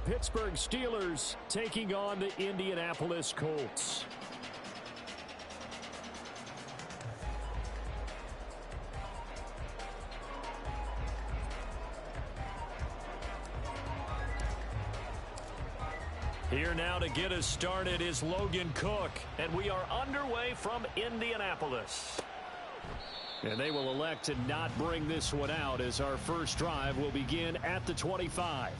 Pittsburgh Steelers taking on the Indianapolis Colts. Here now to get us started is Logan Cook, and we are underway from Indianapolis. And they will elect to not bring this one out as our first drive will begin at the 25.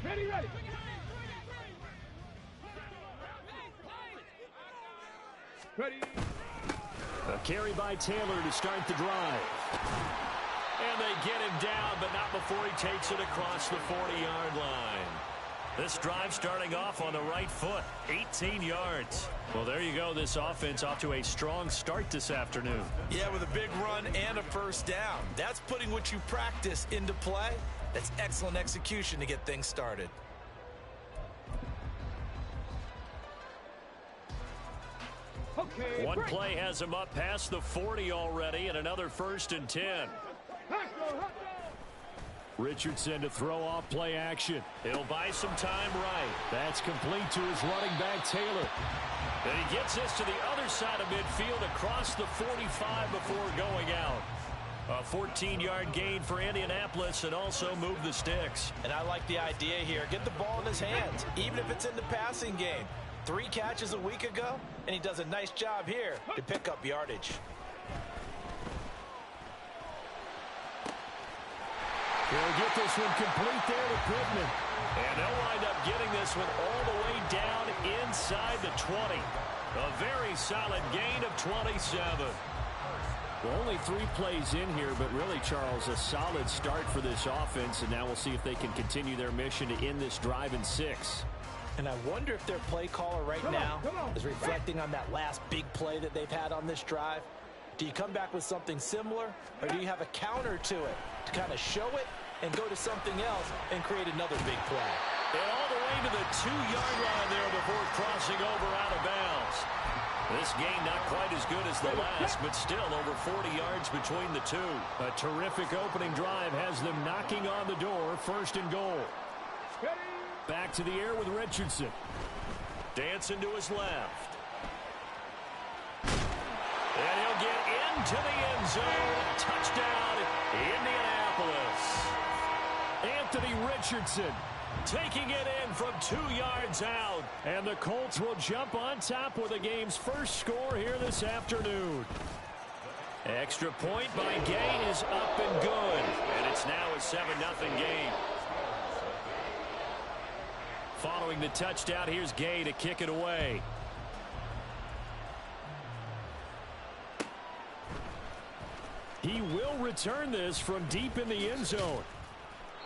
Ready. Ready. A carry by Taylor to start the drive. And they get him down, but not before he takes it across the 40-yard line. This drive starting off on the right foot, 18 yards. Well, there you go. This offense off to a strong start this afternoon. Yeah, with a big run and a first down. That's putting what you practice into play. That's excellent execution to get things started. Okay, One break. play has him up past the 40 already, and another 1st and 10. Let's go. Richardson to throw off play action. He'll buy some time right. That's complete to his running back, Taylor. And he gets this to the other side of midfield across the 45 before going out. A 14-yard gain for Indianapolis and also move the sticks. And I like the idea here. Get the ball in his hands, even if it's in the passing game. 3 catches a week ago, and he does a nice job here to pick up yardage. He'll get this one complete there to Pittman. And they'll wind up getting this one all the way down inside the 20. A very solid gain of 27. Well, only 3 plays in here, but really, Charles, a solid start for this offense. And now we'll see if they can continue their mission to end this drive in 6. And I wonder if their play caller right now is reflecting on that last big play that they've had on this drive. Do you come back with something similar, or do you have a counter to it to kind of show it and go to something else and create another big play? And all the way to the 2-yard line there before crossing over out of bounds. This game not quite as good as the last, but still over 40 yards between the two. A terrific opening drive has them knocking on the door, 1st and goal. Back to the air with Richardson. Dancing to his left. And he'll get into the end zone. Touchdown, Indianapolis. Anthony Richardson taking it in from 2 yards out. And the Colts will jump on top with the game's first score here this afternoon. Extra point by Gay is up and good. And it's now a 7-0 game. Following the touchdown, here's Gay to kick it away. He will return this from deep in the end zone.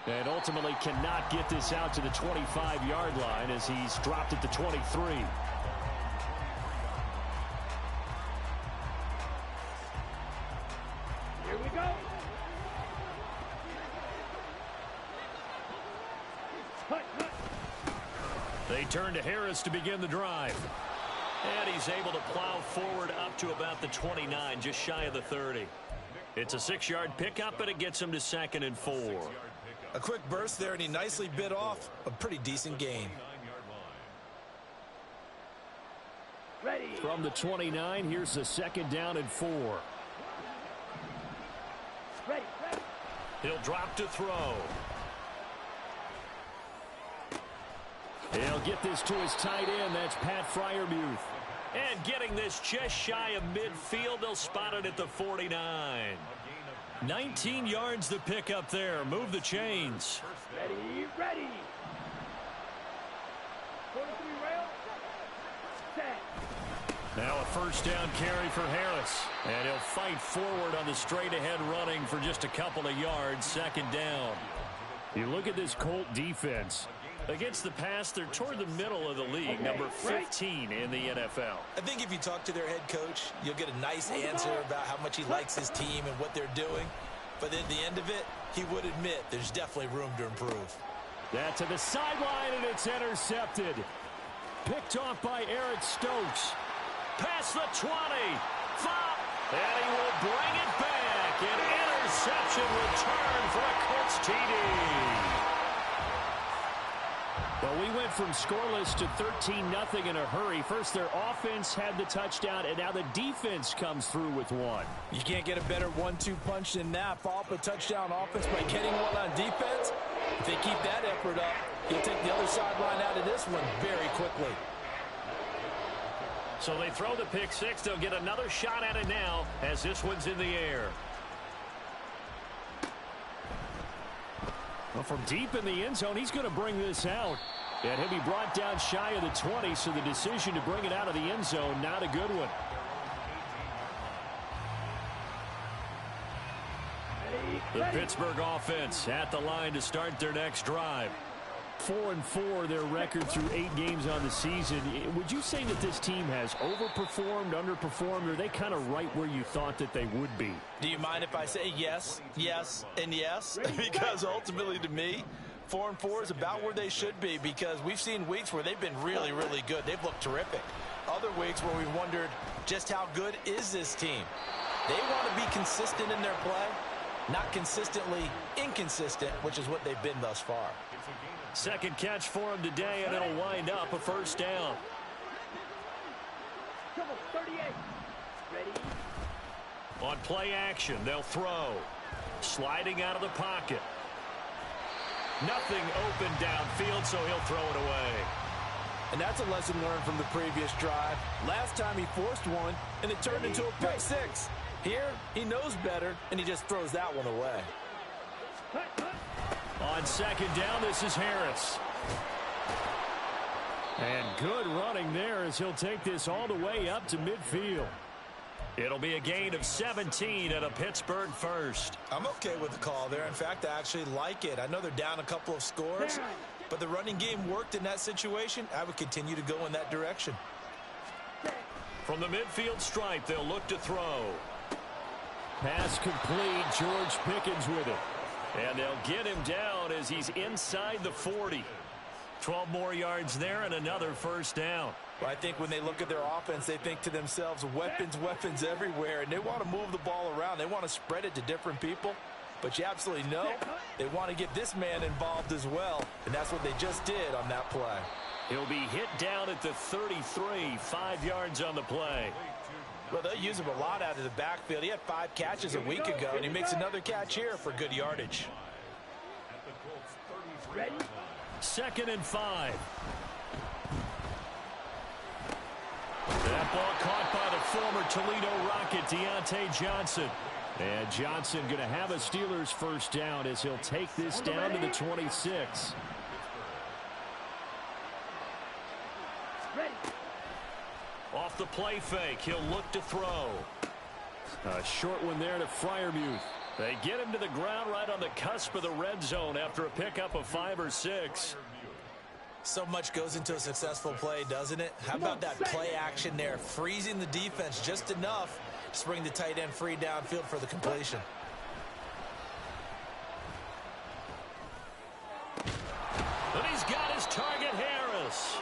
And ultimately cannot get this out to the 25-yard line as he's dropped at the 23. Here we go. They turn to Harris to begin the drive. And he's able to plow forward up to about the 29, just shy of the 30. It's a 6-yard pickup, but it gets him to 2nd and 4. A quick burst there, and he nicely bit off a pretty decent gain. Ready. From the 29, here's the 2nd down and 4. Ready. He'll drop to throw. He'll get this to his tight end. That's Pat Freiermuth. And getting this just shy of midfield, they'll spot it at the 49. 19 yards to pick up there. Move the chains. Ready. 43 rail. Set. Now a 1st down carry for Harris. And he'll fight forward on the straight-ahead running for just a couple of yards. 2nd down. You look at this Colt defense. Against the pass, they're toward the middle of the league, number 15 in the NFL. I think if you talk to their head coach, you'll get a nice answer about how much he likes his team and what they're doing. But at the end of it, he would admit there's definitely room to improve. That to the sideline, and it's intercepted. Picked off by Eric Stokes. Past the 20. And he will bring it back. An interception return for a Colts TD. Well, we went from scoreless to 13-0 in a hurry. First, their offense had the touchdown, and now the defense comes through with one. You can't get a better 1-2 punch than that. Follow up a touchdown offense by getting one on defense. If they keep that effort up, he'll take the other sideline out of this one very quickly. So they throw the pick six. They'll get another shot at it now as this one's in the air. Well, from deep in the end zone, he's going to bring this out. And he'll be brought down shy of the 20, so the decision to bring it out of the end zone, not a good one. The Pittsburgh offense at the line to start their next drive. 4-4 their record through 8 games on the season. Would you say that this team has overperformed, underperformed, or are they kind of right where you thought that they would be? Do you mind if I say yes, yes, and yes? Because ultimately to me, 4-4 is about where they should be, because we've seen weeks where they've been really, really good. They've looked terrific. Other weeks where we've wondered just how good is this team. They want to be consistent in their play, not consistently inconsistent, which is what they've been thus far. Second catch for him today, and it'll wind up a first down. Come on, 38. Ready? On play action, they'll throw. Sliding out of the pocket. Nothing open downfield, so he'll throw it away. And that's a lesson learned from the previous drive. Last time he forced one, and it turned into a pick six. Here, he knows better, and he just throws that one away. On second down, this is Harris. And good running there as he'll take this all the way up to midfield. It'll be a gain of 17 and a Pittsburgh first. I'm okay with the call there. In fact, I actually like it. I know they're down a couple of scores, but the running game worked in that situation. I would continue to go in that direction. From the midfield stripe, they'll look to throw. Pass complete. George Pickens with it. And they'll get him down as he's inside the 40. 12 more yards there and another first down. Well, I think when they look at their offense, they think to themselves, weapons, weapons everywhere. And they want to move the ball around. They want to spread it to different people. But you absolutely know they want to get this man involved as well. And that's what they just did on that play. He'll be hit down at the 33, 5 yards on the play. Well, they'll use him a lot out of the backfield. He had 5 catches a week ago, and he makes another catch here for good yardage. Ready? 2nd and 5. That ball caught by the former Toledo Rocket, Deontay Johnson. And Johnson going to have a Steelers first down as he'll take this down to the 26. Ready? Off the play fake, he'll look to throw. A short one there to Freiermuth. They get him to the ground right on the cusp of the red zone after a pickup of 5 or 6. So much goes into a successful play, doesn't it? How about that play action there, freezing the defense just enough to bring the tight end free downfield for the completion. And he's got his target, Harris.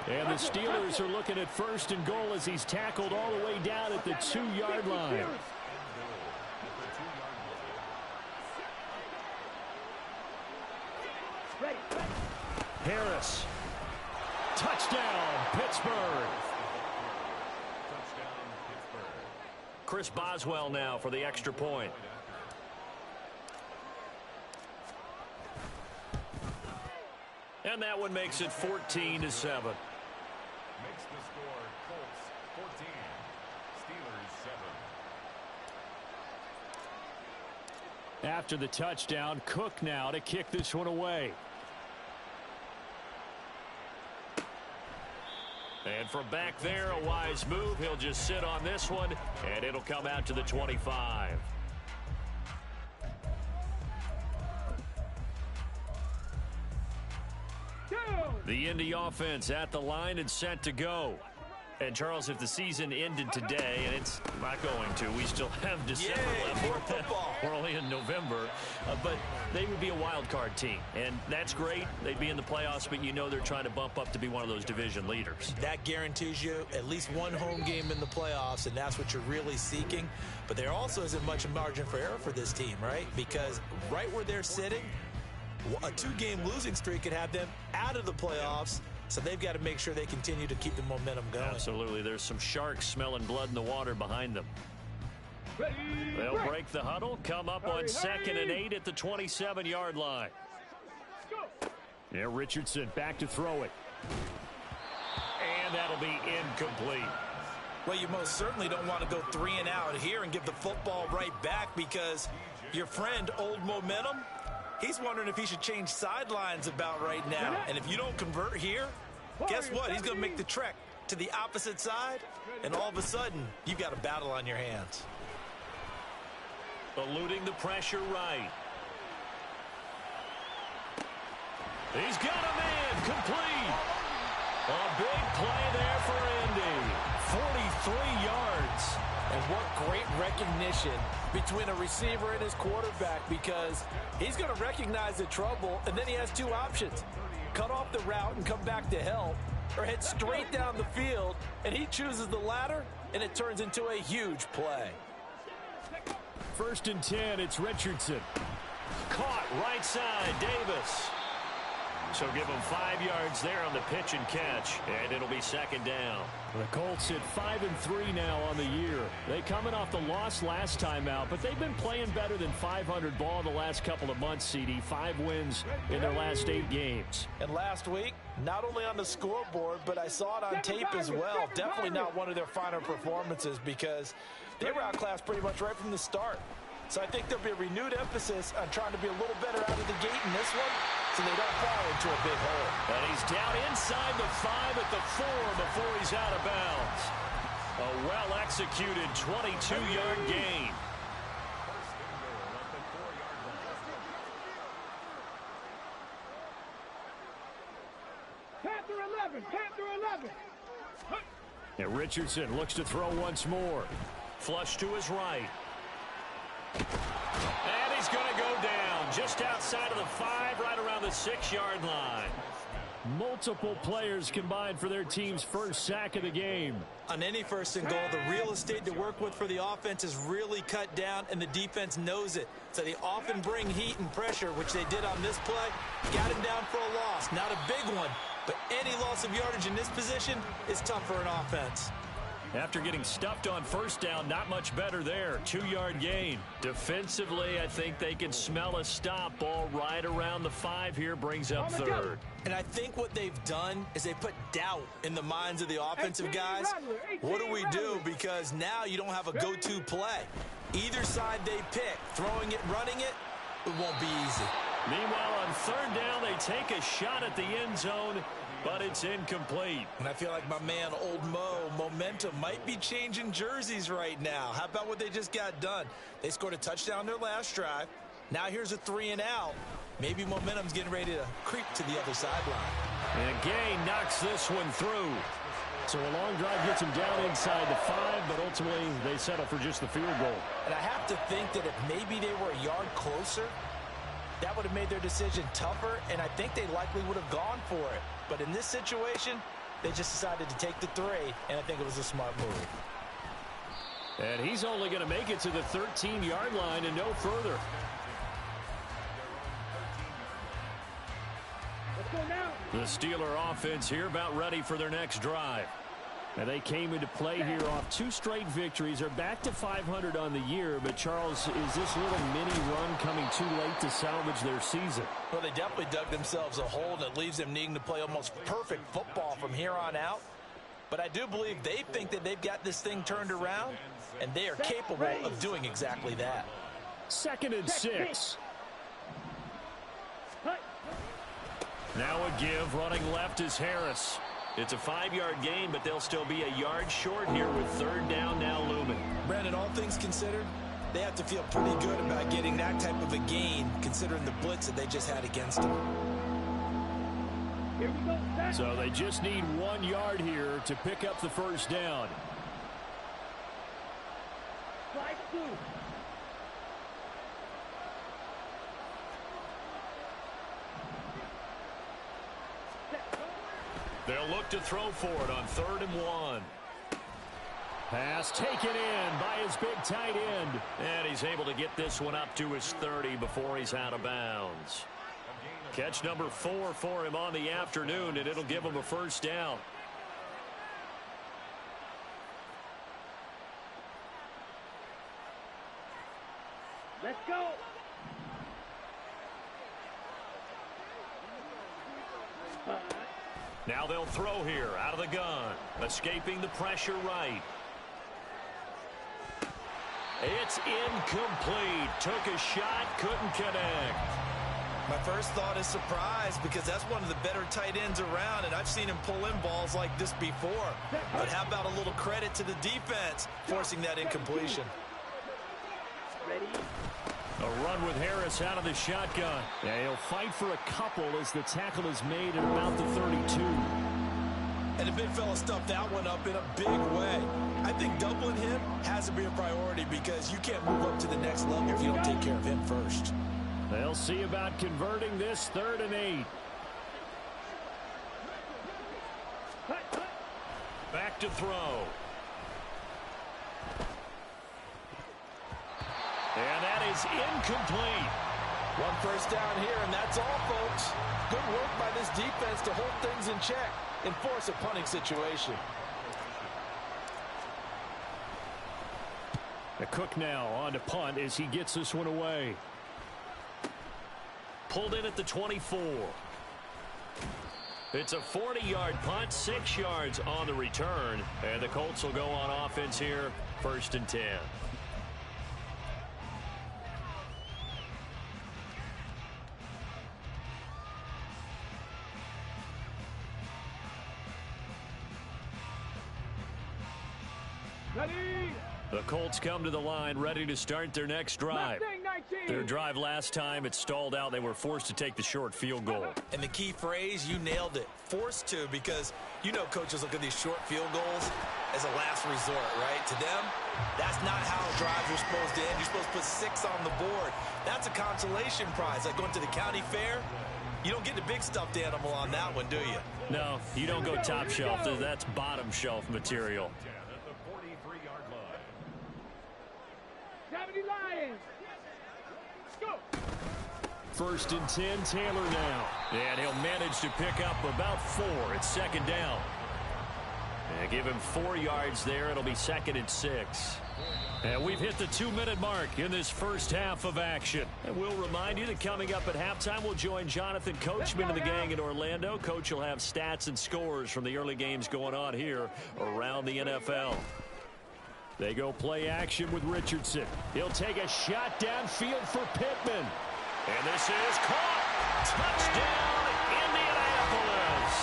And the Steelers are looking at 1st and goal as he's tackled all the way down at the 2-yard line. Harris. Touchdown, Pittsburgh. Chris Boswell now for the extra point. And that one makes it 14-7. Makes the score Colts 14, Steelers 7. After the touchdown, Cook now to kick this one away. And from back there, a wise move. He'll just sit on this one, and it'll come out to the 25. The Indy offense at the line and set to go. And, Charles, if the season ended today, and it's not going to, we still have December left. More football. We're only in November. But they would be a wild card team. And that's great. They'd be in the playoffs, but you know they're trying to bump up to be one of those division leaders. That guarantees you at least one home game in the playoffs, and that's what you're really seeking. But there also isn't much margin for error for this team, right? Because right where they're sitting, a 2-game losing streak could have them out of the playoffs. So they've got to make sure they continue to keep the momentum going. Absolutely. There's some sharks smelling blood in the water behind them. They'll break the huddle, come up on 2nd and 8 at the 27-yard line. Yeah, Richardson back to throw it. And that'll be incomplete. Well, you most certainly don't want to go 3 and out here and give the football right back, because your friend, Old Momentum, he's wondering if he should change sidelines about right now. And if you don't convert here, guess what? He's going to make the trek to the opposite side, and all of a sudden, you've got a battle on your hands. Eluding the pressure right. He's got a man complete. A big play there for Indy. 43 yards. And what great recognition between a receiver and his quarterback, because he's going to recognize the trouble, and then he has 2 options. Cut off the route and come back to help, or head straight down the field, and he chooses the latter, and it turns into a huge play. 1st and 10, it's Richardson. Caught right side, Davis. So give him 5 yards there on the pitch and catch, and it'll be 2nd down. The Colts at 5-3 now on the year. They coming off the loss last time out, but they've been playing better than 500 ball the last couple of months, CD. 5 wins in their last 8 games. And last week, not only on the scoreboard, but I saw it on tape as well. Definitely not one of their finer performances, because they were outclassed pretty much right from the start. So I think there'll be a renewed emphasis on trying to be a little better out of the gate in this one, so they don't fall into a big hole. And he's down inside the 5 at the 4 before he's out of bounds. A well-executed 22-yard gain. Panther 11. And Richardson looks to throw once more. Flush to his right. And he's going to go down just outside of the 5, right around the 6-yard line. Multiple players combined for their team's first sack of the game. On any 1st and goal, the real estate to work with for the offense is really cut down, and the defense knows it. So they often bring heat and pressure, which they did on this play. Got him down for a loss. Not a big one, but any loss of yardage in this position is tough for an offense. After getting stuffed on 1st down, not much better there. 2-yard gain. Defensively, I think they can smell a stop. Ball right around the 5 here, brings up 3rd. And I think what they've done is they put doubt in the minds of the offensive guys. What do we do? Because now you don't have a go-to play. Either side they pick, throwing it, running it, it won't be easy. Meanwhile, on 3rd down, they take a shot at the end zone, but it's incomplete. And I feel like my man, Old Momentum, might be changing jerseys right now. How about what they just got done? They scored a touchdown their last drive. Now here's a 3 and out. Maybe Momentum's getting ready to creep to the other sideline. And Gay knocks this one through. So a long drive gets him down inside the 5, but ultimately they settle for just the field goal. And I have to think that if maybe they were a yard closer, that would have made their decision tougher, and I think they likely would have gone for it. But in this situation, they just decided to take the 3, and I think it was a smart move. And he's only going to make it to the 13-yard line and no further. Let's go now. The Steeler offense here about ready for their next drive. And they came into play here off 2 straight victories. They're back to 500 on the year. But, Charles, is this little mini run coming too late to salvage their season? Well, they definitely dug themselves a hole, and it leaves them needing to play almost perfect football from here on out. But I do believe they think that they've got this thing turned around, and they are capable of doing exactly that. 2nd and 6. Now a give. Running left is Harris. It's a 5-yard gain, but they'll still be a yard short here with 3rd down now looming. Brandon, all things considered, they have to feel pretty good about getting that type of a gain, considering the blitz that they just had against them. Here we go. Set. So they just need 1 yard here to pick up the first down. Slide through. They'll look to throw for it on 3rd and 1. Pass taken in by his big tight end. And he's able to get this one up to his 30 before he's out of bounds. Catch number 4 for him on the afternoon, and it'll give him a first down. Let's go. Now they'll throw here out of the gun. Escaping the pressure right. It's incomplete. Took a shot, couldn't connect. My first thought is surprise because that's one of the better tight ends around, and I've seen him pull in balls like this before. But how about a little credit to the defense forcing that incompletion? Ready. A run with Harris out of the shotgun. Yeah, he'll fight for a couple as the tackle is made at about the 32. And the big fella stuffed that one up in a big way. I think doubling him has to be a priority because you can't move up to the next level if you don't take care of him first. They'll see about converting this 3rd and 8. Back to throw. And that is incomplete. 1 first down here, and that's all, folks. Good work by this defense to hold things in check and force a punting situation. The Cook now on to punt as he gets this one away. Pulled in at the 24. It's a 40-yard punt, 6 yards on the return. And the Colts will go on offense here, 1st and 10. Ready. The Colts come to the line ready to start their next drive. Their drive last time, it stalled out. They were forced to take the short field goal. And the key phrase, you nailed it. Forced to, because you know coaches look at these short field goals as a last resort, right? To them, that's not how drives are supposed to end. You're supposed to put 6 on the board. That's a consolation prize. Like going to the county fair, you don't get the big stuffed animal on that one, do you? No, you don't go top shelf. That's bottom shelf material. Lions. Go. 1st and 10, Taylor now. And he'll manage to pick up about 4. It's 2nd down. And give him 4 yards there. It'll be 2nd and 6. And we've hit the 2-minute mark in this first half of action. And we'll remind you that coming up at halftime, we'll join Jonathan Coachman and the gang in Orlando. Coach will have stats and scores from the early games going on here around the NFL. They go play action with Richardson. He'll take a shot downfield for Pittman. And this is caught. Touchdown, Indianapolis.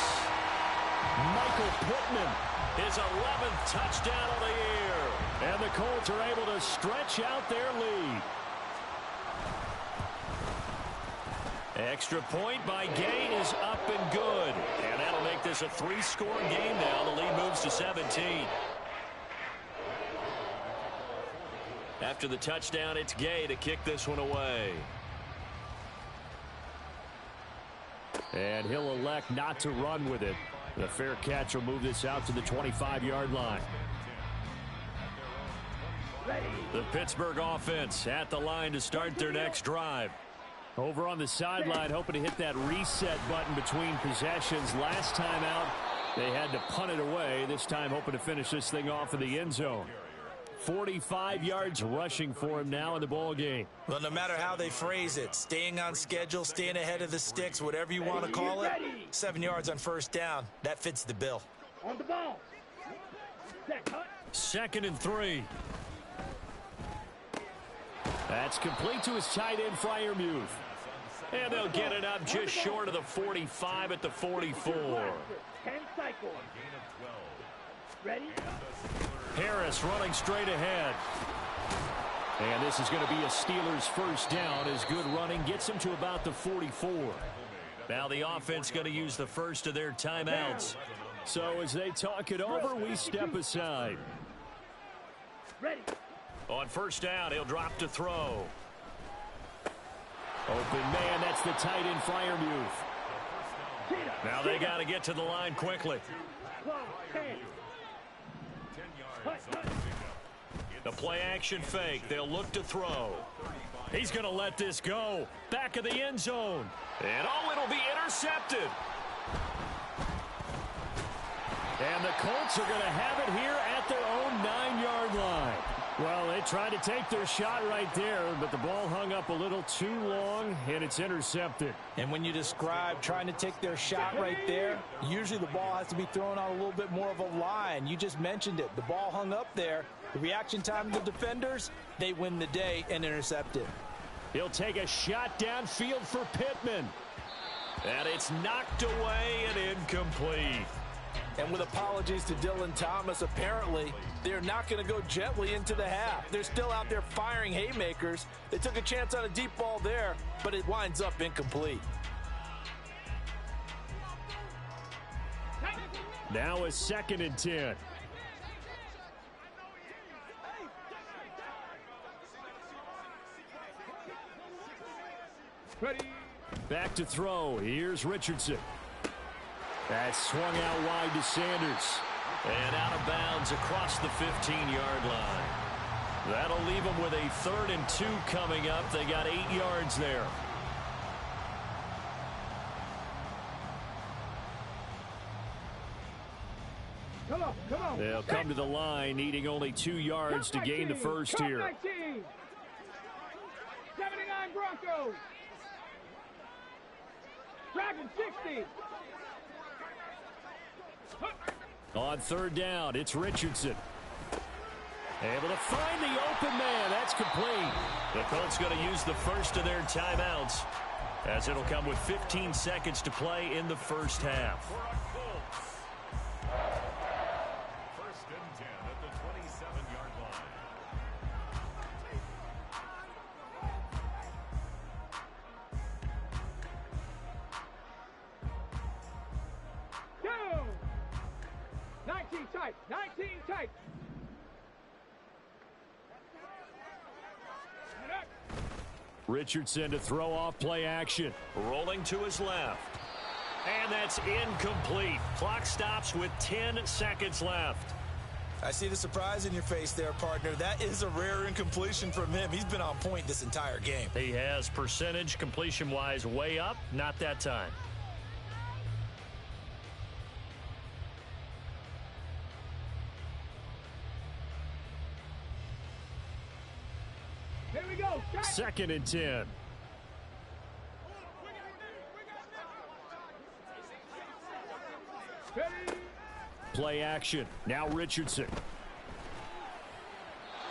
Michael Pittman, his 11th touchdown of the year. And the Colts are able to stretch out their lead. Extra point by Gain is up and good. And that'll make this a 3-score game now. The lead moves to 17. After the touchdown, it's Gay to kick this one away. And he'll elect not to run with it. The fair catch will move this out to the 25-yard line. The Pittsburgh offense at the line to start their next drive. Over on the sideline, hoping to hit that reset button between possessions. Last time out, they had to punt it away. This time, hoping to finish this thing off in the end zone. 45 yards rushing for him now in the ball game. Well, no matter how they phrase it, staying on schedule, staying ahead of the sticks, whatever you want to call it, 7 yards on 1st down, that fits the bill. On the ball. 2nd and 3. That's complete to his tight end, Freiermuth. And they'll get it up just short of the 45 at the 44. 10 cycles. Ready? Harris running straight ahead. And this is going to be a Steelers first down as good running gets him to about the 44. Now the offense going to use the first of their timeouts. So as they talk it over, we step aside. Ready. On first down, he'll drop to throw. Open man, that's the tight end Freiermuth. Now they got to get to the line quickly. 12, 10. The play action fake. They'll look to throw. He's going to let this go. Back of the end zone. And oh, it'll be intercepted. And the Colts are going to have it here at their own 9-yard line. Well, they tried to take their shot right there, but the ball hung up a little too long, and it's intercepted. And when you describe trying to take their shot right there, usually the ball has to be thrown on a little bit more of a line. You just mentioned it. The ball hung up there. The reaction time of the defenders, they win the day and intercept it. He'll take a shot downfield for Pittman. And it's knocked away and incomplete. And with apologies to Dylan Thomas, apparently they're not going to go gently into the half. They're still out there firing haymakers. They took a chance on a deep ball there, but it winds up incomplete. Now a 2nd and 10. Ready. Back to throw. Here's Richardson. That's swung out wide to Sanders. And out of bounds across the 15-yard line. That'll leave them with a 3rd and 2 coming up. They got 8 yards there. Come on. They'll come to the line, needing only 2 yards to gain the first here. 79 Broncos. Dragon 60. On 3rd down, it's Richardson. Able to find the open man. That's complete. The Colts going to use the first of their timeouts, as it'll come with 15 seconds to play in the first half. First and 10 at the 27-yard line. Go. 19 tight. 19 tight. Richardson to throw off play action. Rolling to his left. And that's incomplete. Clock stops with 10 seconds left. I see the surprise in your face there, partner. That is a rare incompletion from him. He's been on point this entire game. He has percentage completion-wise way up. Not that time. Here we go. 2nd and 10. Ready. Play action. Now Richardson.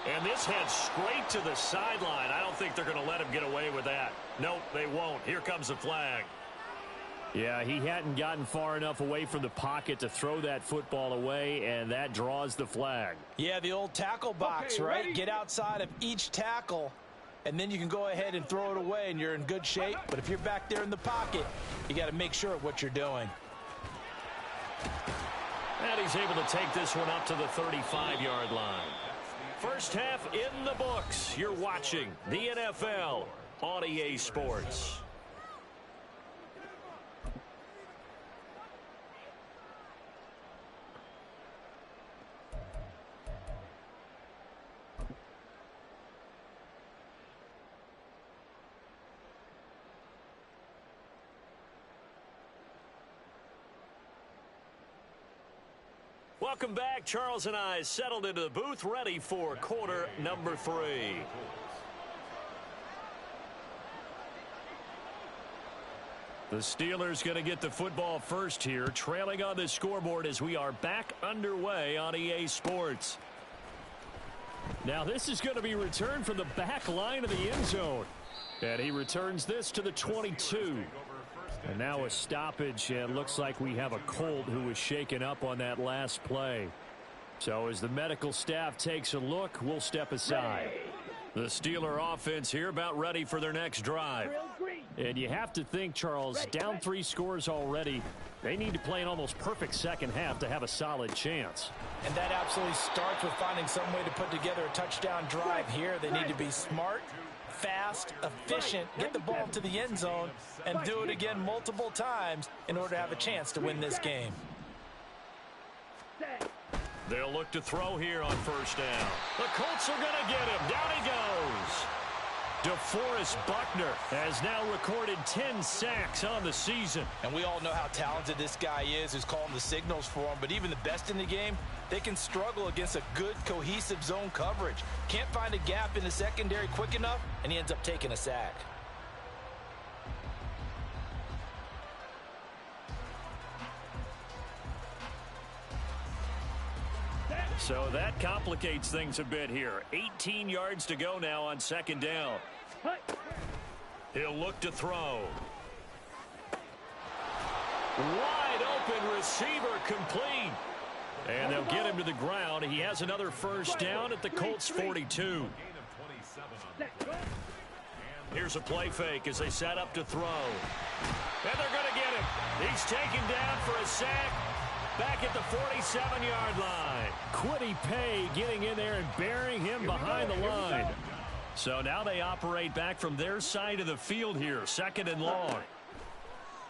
And this heads straight to the sideline. I don't think they're going to let him get away with that. Nope, they won't. Here comes the flag. Yeah, he hadn't gotten far enough away from the pocket to throw that football away, and that draws the flag. Yeah, the old tackle box, Okay, right? ready? Get outside of each tackle, and then you can go ahead and throw it away, and you're in good shape. But if you're back there in the pocket, you got to make sure of what you're doing. And he's able to take this one up to the 35-yard line. First half in the books. You're watching the NFL on EA Sports. Welcome back. Charles and I settled into the booth, ready for quarter number 3. The Steelers going to get the football first here, trailing on the scoreboard as we are back underway on EA Sports. Now this is going to be returned from the back line of the end zone. And he returns this to the 22. And now a stoppage, and looks like we have a Colt who was shaken up on that last play. So as the medical staff takes a look, we'll step aside. The Steeler offense here about ready for their next drive. Real green. And you have to think, Charles, down 3 scores already. They need to play an almost perfect second half to have a solid chance. And that absolutely starts with finding some way to put together a touchdown drive here. They need to be smart, fast, efficient, get the ball to the end zone, and do it again multiple times in order to have a chance to win this game. They'll look to throw here on first down. The Colts are going to get him. Down he goes. DeForest Buckner has now recorded 10 sacks on the season. And we all know how talented this guy is, who's calling the signals for him. But even the best in the game, they can struggle against a good, cohesive zone coverage. Can't find a gap in the secondary quick enough, and he ends up taking a sack. So that complicates things a bit here. 18 yards to go now on second down. He'll look to throw. Wide open receiver complete. And they'll get him to the ground. He has another first down at the Colts 42. Here's a play fake as they set up to throw. And they're going to get him. He's taken down for a sack. Back at the 47-yard line. Quiddy Pay getting in there and burying him behind the line. So now they operate back from their side of the field here. Second and long.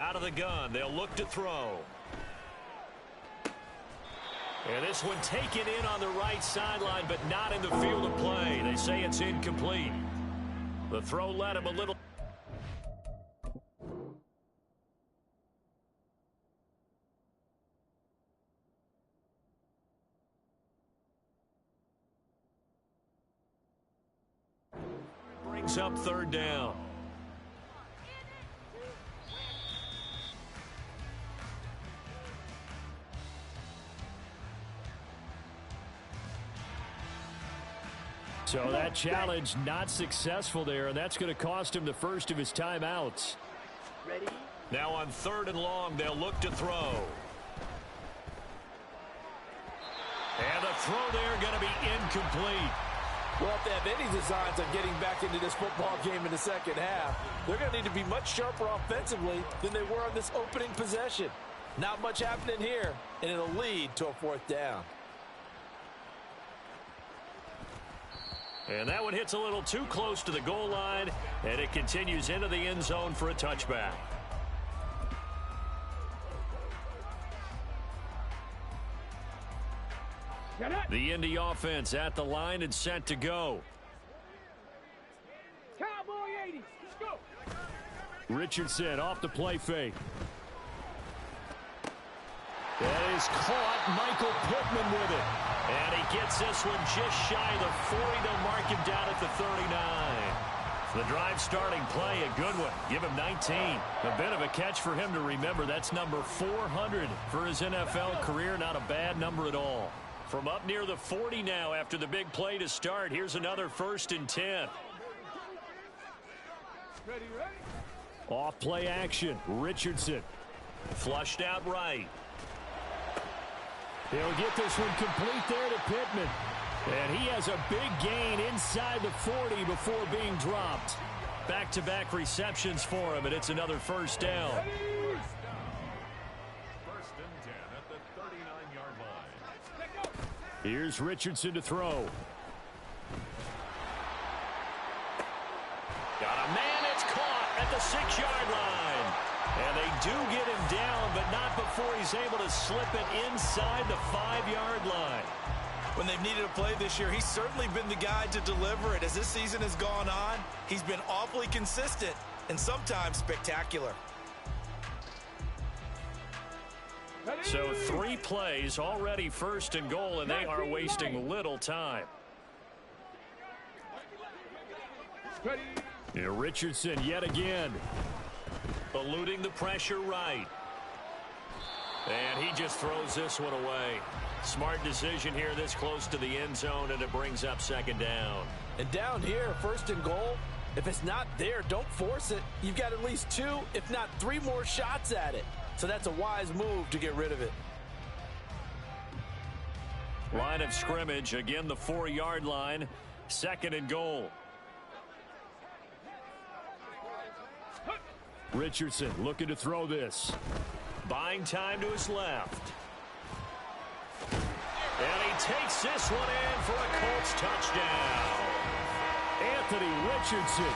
Out of the gun. They'll look to throw. And this one taken in on the right sideline, but not in the field of play. They say it's incomplete. The throw led him a little. Brings up third down. So that challenge not successful there, and that's going to cost him the first of his timeouts. Ready? Now on third and long, they'll look to throw. And the throw there going to be incomplete. Well, if they have any designs of getting back into this football game in the second half, they're going to need to be much sharper offensively than they were on this opening possession. Not much happening here, and it'll lead to a fourth down. And that one hits a little too close to the goal line, and it continues into the end zone for a touchback. The Indy offense at the line and set to go. Cowboy 80. Let's go. Richardson off the play fake. That is caught. Michael Pittman with it. And he gets this one just shy of the 40. They'll mark him down at the 39. The drive starting play, a good one. Give him 19. A bit of a catch for him to remember. That's number 400 for his NFL career. Not a bad number at all. From up near the 40 now after the big play to start. Here's another 1st and 10. Ready. Off play action. Richardson. Flushed out right. They'll get this one complete there to Pittman. And he has a big gain inside the 40 before being dropped. Back-to-back receptions for him, and it's another first down. Here's Richardson to throw. Got a man, it's caught at the 6-yard line. And they do get him down, but not before he's able to slip it inside the 5-yard line. When they've needed a play this year, he's certainly been the guy to deliver it. As this season has gone on, he's been awfully consistent and sometimes spectacular. So 3 plays, already 1st and goal, and they are wasting little time. Yeah, Richardson yet again. Eluding the pressure right. And he just throws this one away. Smart decision here this close to the end zone, and it brings up 2nd down. And down here, 1st and goal, if it's not there, don't force it. You've got at least 2, if not 3 more shots at it. So that's a wise move to get rid of it. Line of scrimmage, again the 4-yard line, 2nd and goal. Richardson looking to throw this. Buying time to his left. And he takes this one in for a Colts touchdown. Anthony Richardson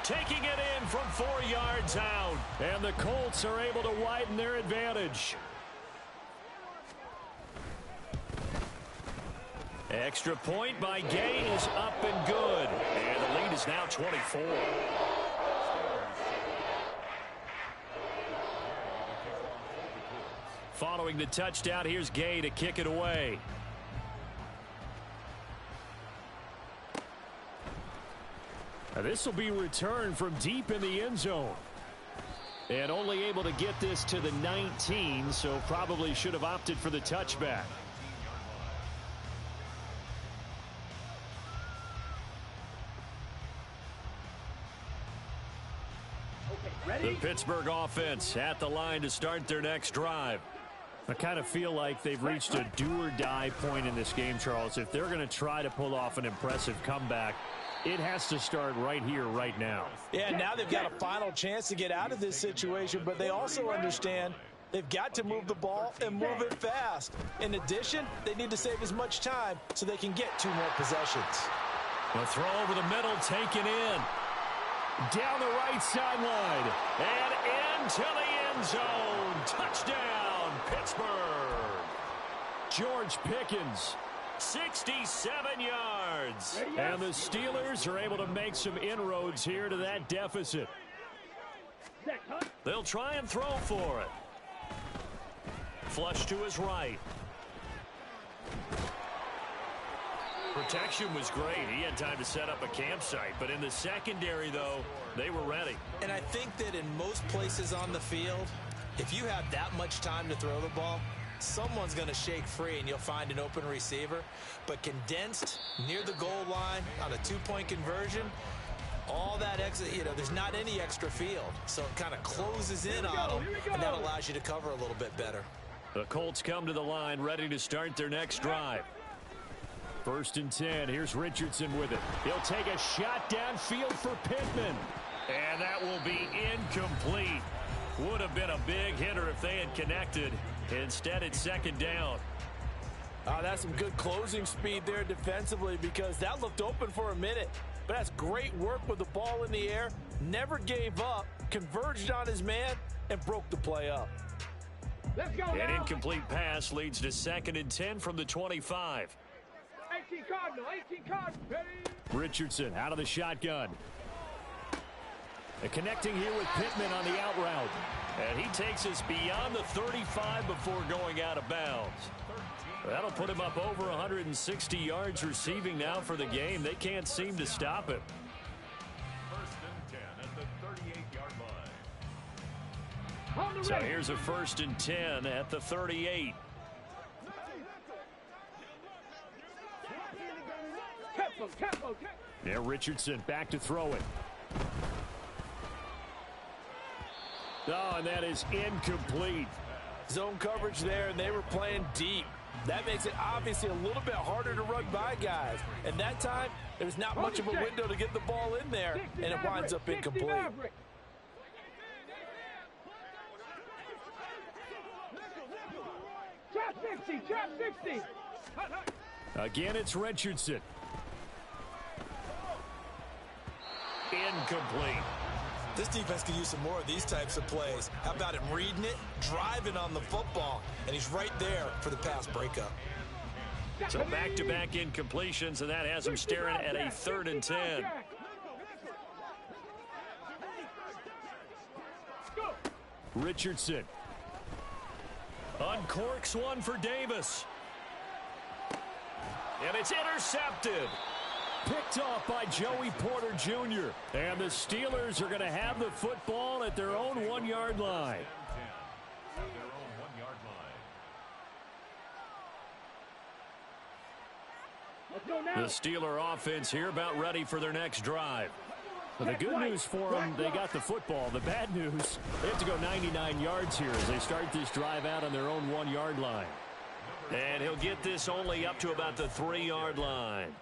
taking it in from 4 yards out. And the Colts are able to widen their advantage. Extra point by Gay is up and good. And the lead is now 24. Following the touchdown, here's Gay to kick it away. Now this will be returned from deep in the end zone. And only able to get this to the 19, so probably should have opted for the touchback. The Pittsburgh offense at the line to start their next drive. I kind of feel like they've reached a do-or-die point in this game, Charles. If they're going to try to pull off an impressive comeback, it has to start right here, right now. Yeah, now they've got a final chance to get out of this situation, but they also understand they've got to move the ball and move it fast. In addition, they need to save as much time so they can get 2 more possessions. The throw over the middle, taken in. Down the right sideline. And into the end zone. Touchdown, Pittsburgh. George Pickens. 67 yards. And the Steelers are able to make some inroads here to that deficit. They'll try and throw for it. Flush to his right. Protection was great. He had time to set up a campsite. But in the secondary, though, they were ready. And I think that in most places on the field, if you have that much time to throw the ball, someone's going to shake free and you'll find an open receiver. But condensed near the goal line on a 2-point conversion, all that extra, there's not any extra field. So it kind of closes in on them, and that allows you to cover a little bit better. The Colts come to the line ready to start their next drive. 1st and 10. Here's Richardson with it. He'll take a shot downfield for Pittman. And that will be incomplete. Would have been a big hitter if they had connected. Instead, it's 2nd down. That's some good closing speed there defensively, because that looked open for a minute. But that's great work with the ball in the air. Never gave up, converged on his man, and broke the play up. Let's go. An incomplete pass leads to 2nd and 10 from the 25. 18 Cardinal, 18 Cardinal. Ready? Richardson out of the shotgun. And connecting here with Pittman on the out route. And he takes us beyond the 35 before going out of bounds. That'll put him up over 160 yards receiving now for the game. They can't seem to stop him. 1st and 10 at the 38-yard line. So here's a 1st and 10 at the 38. Yeah, Richardson back to throw it. Oh, and that is incomplete. Zone coverage there, and they were playing deep. That makes it obviously a little bit harder to run by guys. And that time, there's not much of a window to get the ball in there, and it winds up incomplete. Trap 60, trap 60. Again, it's Richardson. Incomplete. This defense could use some more of these types of plays. How about him reading it, driving on the football, and he's right there for the pass breakup. So back-to-back incompletions, and that has him staring at a 3rd and 10. Richardson. Uncorks one for Davis. And it's intercepted. Picked off by Joey Porter Jr. And the Steelers are going to have the football at their own 1-yard line. The Steeler offense here about ready for their next drive. Well, the good news for them, they got the football. The bad news, they have to go 99 yards here as they start this drive out on their own 1-yard line. And he'll get this only up to about the 3-yard line.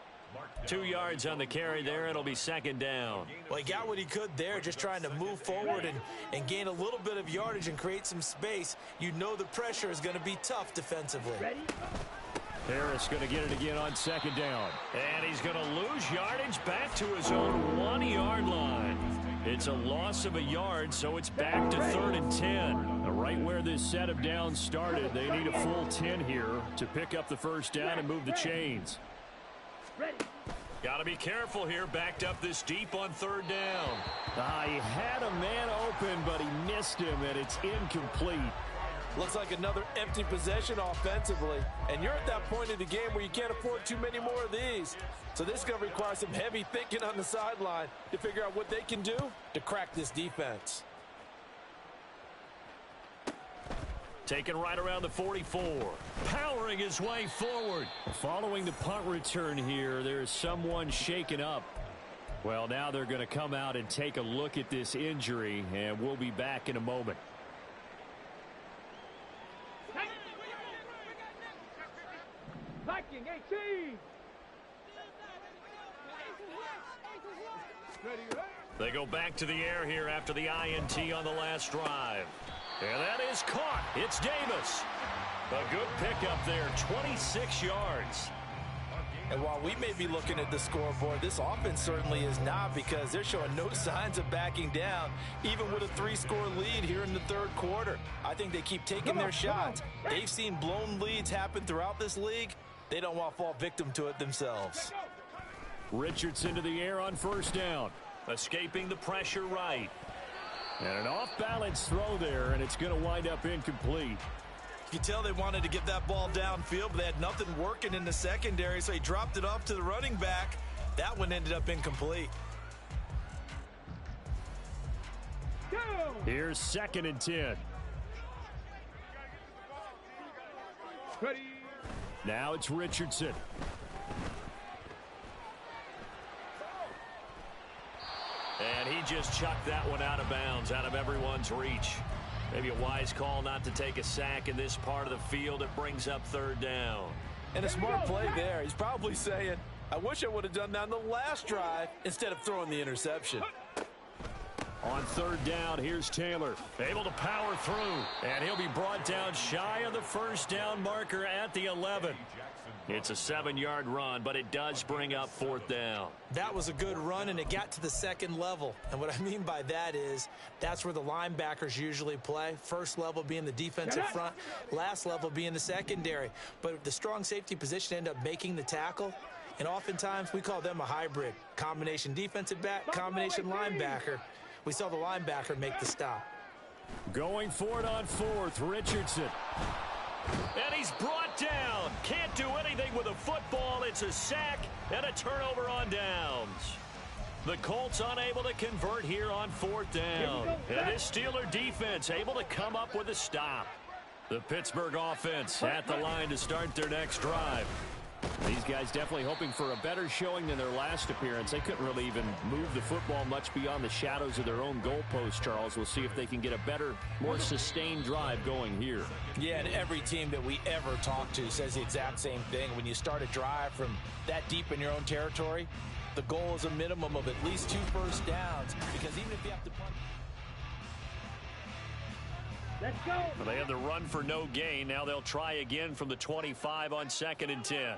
2 yards on the carry there. It'll be second down. Well, he got what he could there, just trying to move forward and gain a little bit of yardage and create some space. You know the pressure is going to be tough defensively. Harris going to get it again on second down. And he's going to lose yardage back to his own 1-yard line. It's a loss of a yard, so it's back to 3rd and 10. Right where this set of downs started, they need a full 10 here to pick up the first down and move the chains. Got to be careful here, backed up this deep on 3rd down. He had a man open, but he missed him, and it's incomplete. Looks like another empty possession offensively. And you're at that point in the game where you can't afford too many more of these. So this is going to require some heavy thinking on the sideline to figure out what they can do to crack this defense. Taken right around the 44. Powering his way forward. Following the punt return here, there's someone shaken up. Well, now they're going to come out and take a look at this injury, and we'll be back in a moment. Viking 18. They go back to the air here after the INT on the last drive. And that is caught. It's Davis. A good pickup there, 26 yards. And while we may be looking at the scoreboard, this offense certainly is not, because they're showing no signs of backing down, even with a 3-score lead here in the 3rd quarter. I think they keep taking their shots. They've seen blown leads happen throughout this league. They don't want to fall victim to it themselves. Richardson to the air on 1st down. Escaping the pressure right. And an off-balance throw there, and it's going to wind up incomplete. You can tell they wanted to get that ball downfield, but they had nothing working in the secondary, so he dropped it off to the running back. That one ended up incomplete. Here's 2nd and 10. Ready. Now it's Richardson. And he just chucked that one out of bounds, out of everyone's reach. Maybe a wise call not to take a sack in this part of the field. It brings up 3rd down. And a smart play there. He's probably saying, I wish I would have done that on the last drive instead of throwing the interception. On 3rd down, here's Taylor. Able to power through. And he'll be brought down shy of the 1st down marker at the 11. It's a 7-yard run, but it does bring up 4th down. That was a good run, and it got to the 2nd level. And what I mean by that is that's where the linebackers usually play. 1st level being the defensive front, last level being the secondary. But the strong safety position ended up making the tackle. And oftentimes we call them a hybrid. Combination defensive back, combination linebacker. We saw the linebacker make the stop. Going for it on 4th, Richardson. And he's brought down. Can't do anything with a football. It's a sack and a turnover on downs. The Colts unable to convert here on 4th down. And this Steeler defense able to come up with a stop. The Pittsburgh offense at the line to start their next drive. These guys definitely hoping for a better showing than their last appearance. They couldn't really even move the football much beyond the shadows of their own goalpost, Charles. We'll see if they can get a better, more sustained drive going here. Yeah, and every team that we ever talk to says the exact same thing. When you start a drive from that deep in your own territory, the goal is a minimum of at least 2 first downs, because even if you have to punt. Let's go. Well, they had the run for no gain. Now they'll try again from the 25 on 2nd and 10.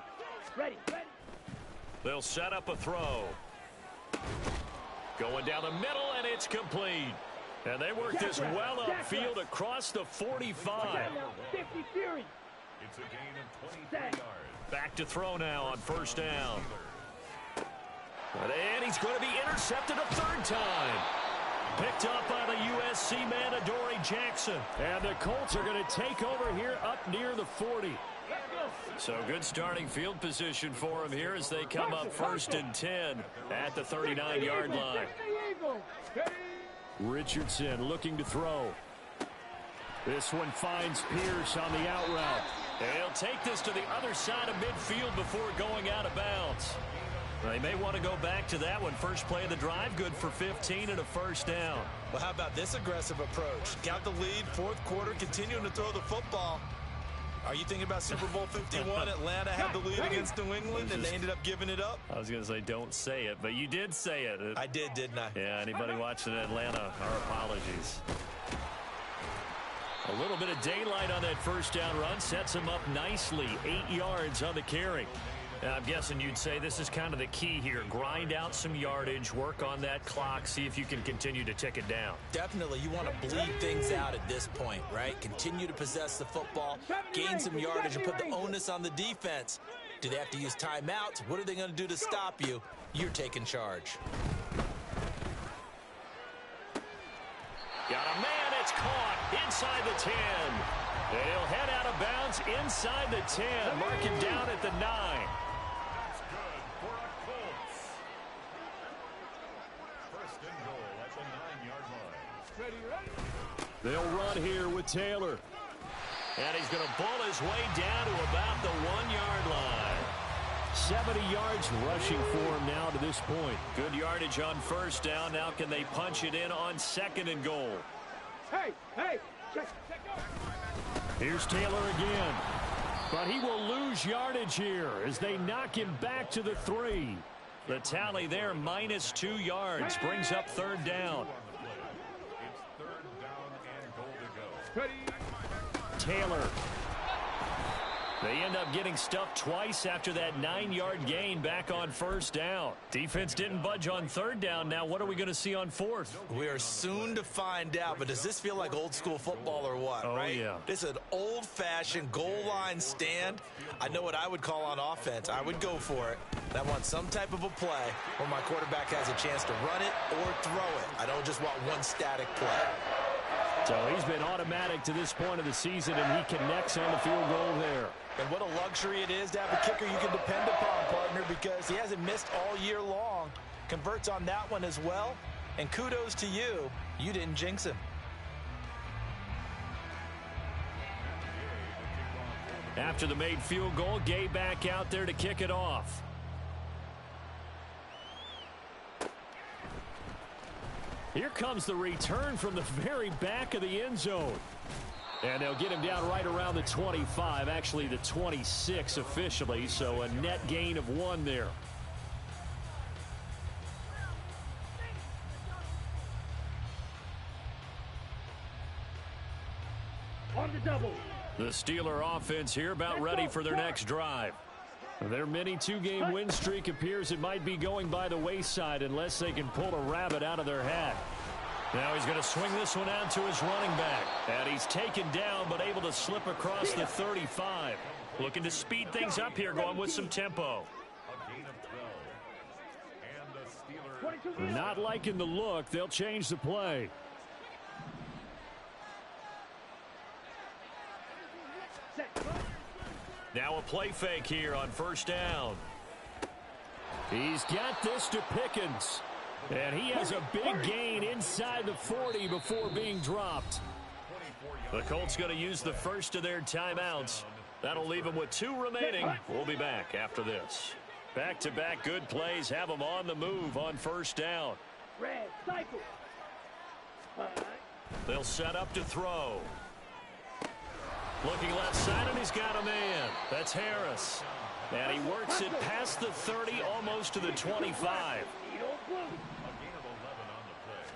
Ready. They'll set up a throw. Going down the middle, and it's complete. And they work this well upfield across the 45. 50 Fury. It's a gain of 23 yards. Back to throw now on 1st down. And he's going to be intercepted a 3rd time. Picked up by the USC man, Adoree Jackson. And the Colts are going to take over here up near the 40. So good starting field position for him here as they come up 1st and 10 at the 39-yard line. Richardson looking to throw. This one finds Pierce on the out route. And he'll take this to the other side of midfield before going out of bounds. They may want to go back to that one. First play of the drive, good for 15 and a 1st down. Well, how about this aggressive approach? Got the lead, 4th quarter, continuing to throw the football. Are you thinking about Super Bowl 51? Atlanta had the lead against New England, and they ended up giving it up? I was going to say don't say it, but you did say it. I did, didn't I? Yeah, anybody watching Atlanta, our apologies. A little bit of daylight on that first down run sets him up nicely. 8 yards on the carry. Now, I'm guessing you'd say this is kind of the key here. Grind out some yardage, work on that clock, see if you can continue to tick it down. Definitely. You want to bleed things out at this point, right? Continue to possess the football, gain some yardage, and put the onus on the defense. Do they have to use timeouts? What are they going to do to stop you? You're taking charge. Got a man, it's caught inside the 10. And he'll head out of bounds inside the 10. Mark him down at the 9. That's good for a Colts. First and goal at the 9-yard line. Ready? They'll run here with Taylor. And he's going to bull his way down to about the 1-yard line. 70 yards rushing for him now to this point. Good yardage on first down. Now can they punch it in on 2nd and goal? Hey, check, go. Here's Taylor again. But he will lose yardage here as they knock him back to the 3. The tally there, -2 yards, brings up 3rd down. It's 3rd down and goal to go. Ready? Taylor. They end up getting stuffed twice after that 9-yard gain back on first down. Defense didn't budge on 3rd down. Now what are we going to see on 4th? We are soon to find out, but does this feel like old school football or what, Oh, right? yeah. This is an old-fashioned goal line stand. I know what I would call on offense. I would go for it. I want some type of a play where my quarterback has a chance to run it or throw it. I don't just want one static play. So he's been automatic to this point of the season, and he connects on the field goal there. And what a luxury it is to have a kicker you can depend upon, partner, because he hasn't missed all year long. Converts on that one as well. And kudos to you. You didn't jinx him. After the made field goal, Gay back out there to kick it off. Here comes the return from the very back of the end zone. And they'll get him down right around the 25, actually the 26 officially, so a net gain of 1 there. On the double. The Steeler offense here about ready for their next drive. Their mini 2-game win streak appears it might be going by the wayside unless they can pull a rabbit out of their hat. Now he's going to swing this one out to his running back. And he's taken down but able to slip across the 35. Looking to speed things up here, going with some tempo. A gain of 12. And the Steelers. Not liking the look. They'll change the play. Now a play fake here on first down. He's got this to Pickens. And he has a big gain inside the 40 before being dropped. The Colts going to use the first of their timeouts. That'll leave them with 2 remaining. We'll be back after this. Back-to-back good plays have them on the move on first down. Red cycle. They'll set up to throw. Looking left side, and he's got a man. That's Harris. And he works it past the 30, almost to the 25.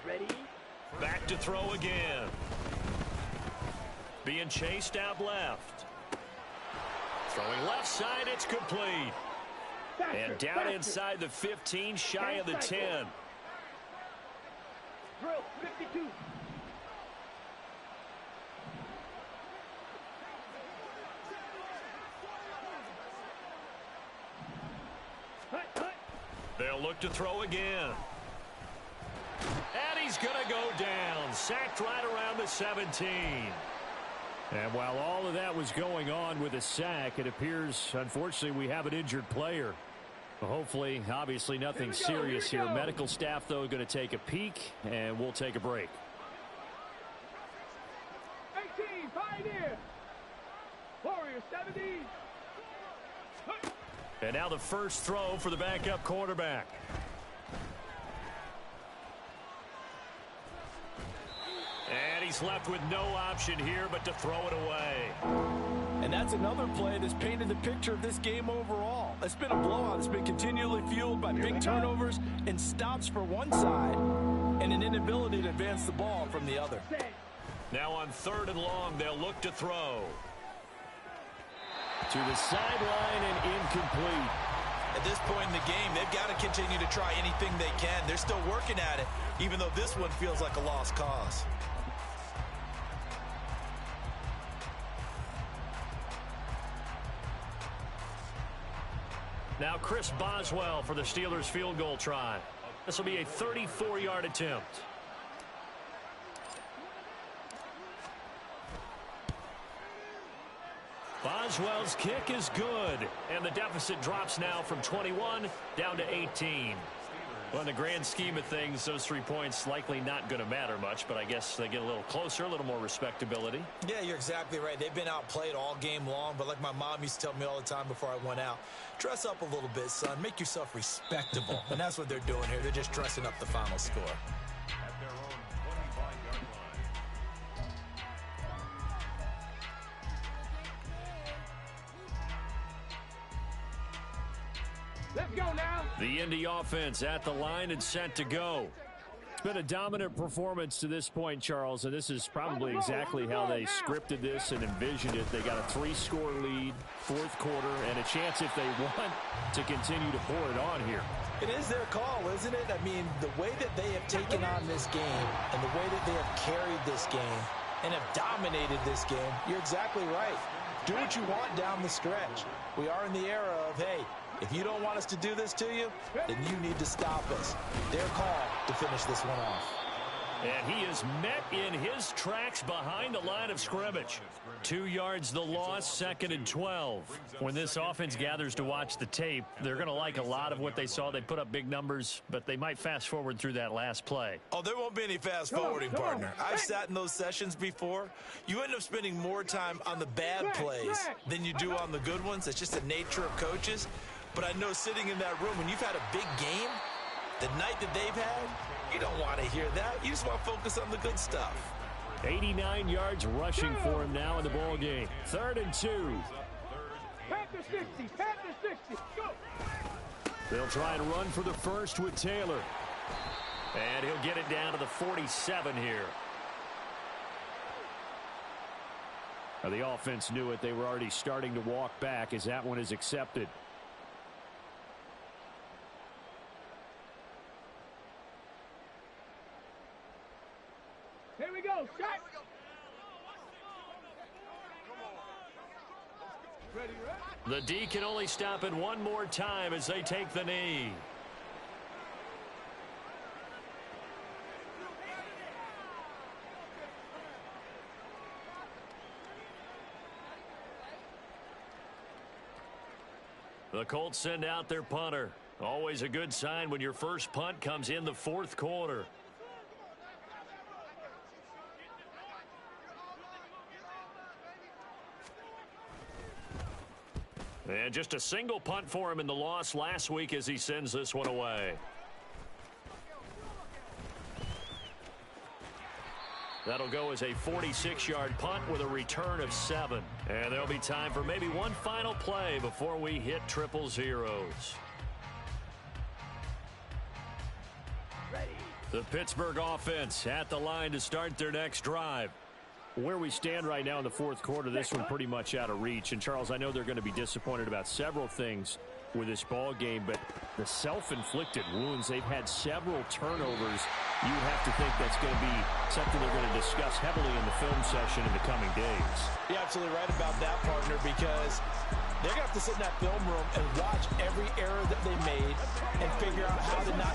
Ready? Back to throw again. Being chased out left. Throwing left side, it's complete. And down inside the 15, shy of the 10. Drill 52. They'll look to throw again. And he's going to go down. Sacked right around the 17. And while all of that was going on with a sack, it appears, unfortunately, we have an injured player. Hopefully, obviously, nothing serious here. Medical staff, though, going to take a peek, and we'll take a break. 18, Pioneer. Warrior 70. And now the first throw for the backup quarterback. And he's left with no option here but to throw it away. And that's another play that's painted the picture of this game overall. It's been a blowout. It's been continually fueled by big turnovers and stops for one side and an inability to advance the ball from the other. Now on 3rd and long, they'll look to throw. To the sideline and incomplete. At this point in the game, they've got to continue to try anything they can. They're still working at it, even though this one feels like a lost cause. Now Chris Boswell for the Steelers field goal try. This will be a 34-yard attempt. Boswell's kick is good, and the deficit drops now from 21 down to 18. Well, in the grand scheme of things, those 3 points likely not going to matter much, but I guess they get a little closer, a little more respectability. Yeah, you're exactly right. They've been outplayed all game long, but like my mom used to tell me all the time before I went out, dress up a little bit, son. Make yourself respectable. And that's what they're doing here. They're just dressing up the final score. At their own 25-yard line. Let's go now. The Indy offense at the line and set to go. It's been a dominant performance to this point, Charles, and this is probably exactly how they scripted this and envisioned it. They got a 3-score lead, 4th quarter, and a chance if they want to continue to pour it on here. It is their call, isn't it? I mean, the way that they have taken on this game and the way that they have carried this game and have dominated this game, you're exactly right. Do what you want down the stretch. We are in the era of, hey, if you don't want us to do this to you, then you need to stop us. Their call to finish this one off. And he is met in his tracks behind the line of scrimmage. 2 yards the loss, 2nd and 12. When this offense gathers to watch the tape, they're going to like a lot of what they saw. They put up big numbers, but they might fast forward through that last play. Oh, there won't be any fast forwarding, partner. I've sat in those sessions before. You end up spending more time on the bad plays than you do on the good ones. It's just the nature of coaches. But I know sitting in that room, when you've had a big game, the night that they've had, you don't want to hear that. You just want to focus on the good stuff. 89 yards rushing for him now in the ball game. 3rd and 2. Panther 60, Panther 60, go! They'll try and run for the first with Taylor. And he'll get it down to the 47 here. Now, the offense knew it. They were already starting to walk back as that one is accepted. Here we go, shot! Ready, ready? The D can only stop it one more time as they take the knee. The Colts send out their punter. Always a good sign when your first punt comes in the 4th quarter. And just a single punt for him in the loss last week as he sends this one away. That'll go as a 46-yard punt with a return of 7. And there'll be time for maybe one final play before we hit triple zeros. The Pittsburgh offense at the line to start their next drive. Where we stand right now in the 4th quarter, this one pretty much out of reach. And, Charles, I know they're going to be disappointed about several things with this ball game, but the self-inflicted wounds, they've had several turnovers. You have to think that's going to be something they're going to discuss heavily in the film session in the coming days. You're absolutely right about that, partner, because they're going to have to sit in that film room and watch every error that they made and figure out how to not